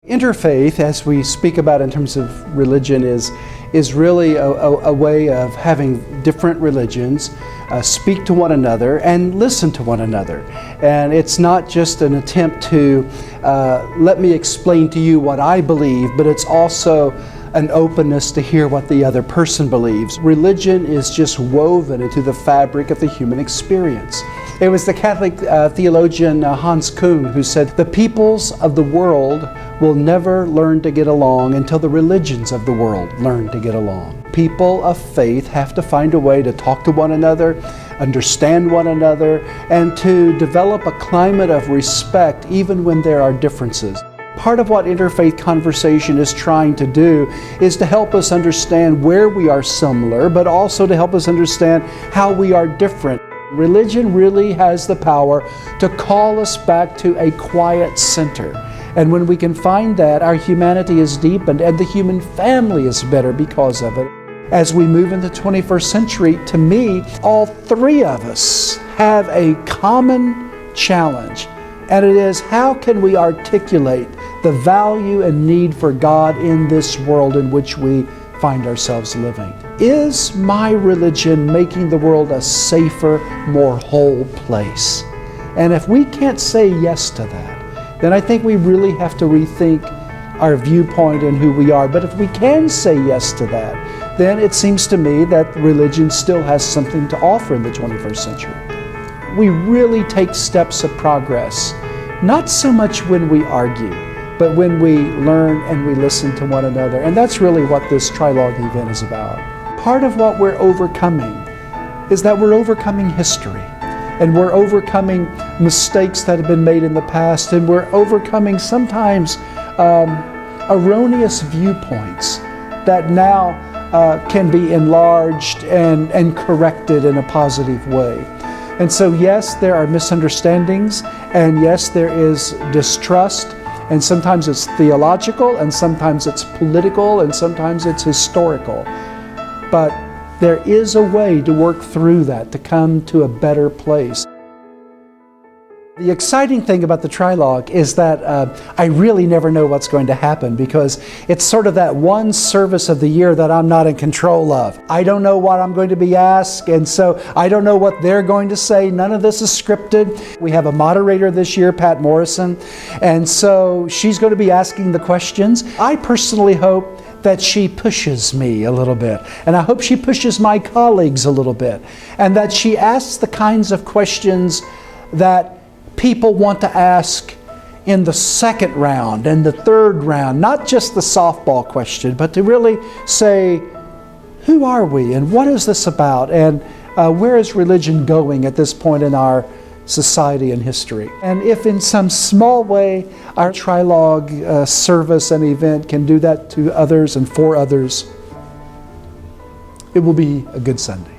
Interfaith, as we speak about in terms of religion, is really a way of having different religions speak to one another and listen to one another. And it's not just an attempt to let me explain to you what I believe, but it's also an openness to hear what the other person believes. Religion is just woven into the fabric of the human experience. It was the Catholic theologian Hans Küng who said, "The peoples of the world will never learn to get along until the religions of the world learn to get along." People of faith have to find a way to talk to one another, understand one another, and to develop a climate of respect even when there are differences. Part of what interfaith conversation is trying to do is to help us understand where we are similar, but also to help us understand how we are different. Religion really has the power to call us back to a quiet center. And when we can find that, our humanity is deepened and the human family is better because of it. As we move into the 21st century, to me, all three of us have a common challenge. And it is, how can we articulate the value and need for God in this world in which we find ourselves living? Is my religion making the world a safer, more whole place? And if we can't say yes to that, then I think we really have to rethink our viewpoint and who we are. But if we can say yes to that, then it seems to me that religion still has something to offer in the 21st century. We really take steps of progress, not so much when we argue, but when we learn and we listen to one another. And that's really what this Trilogue event is about. Part of what we're overcoming is that we're overcoming history. And we're overcoming mistakes that have been made in the past, and we're overcoming sometimes erroneous viewpoints that now can be enlarged and corrected in a positive way. And so yes, there are misunderstandings, and yes, there is distrust, and sometimes it's theological, and sometimes it's political, and sometimes it's historical. But there is a way to work through that, to come to a better place. The exciting thing about the Trilogue is that I really never know what's going to happen, because it's sort of that one service of the year that I'm not in control of. I don't know what I'm going to be asked, and so I don't know what they're going to say. None of this is scripted. We have a moderator this year, Pat Morrison, and so she's going to be asking the questions. I personally hope that she pushes me a little bit, and I hope she pushes my colleagues a little bit, and that she asks the kinds of questions that people want to ask in the second round and the third round, not just the softball question, but to really say, who are we and what is this about, and where is religion going at this point in our society and history? And if in some small way our Trilogue service and event can do that to others and for others, it will be a good Sunday.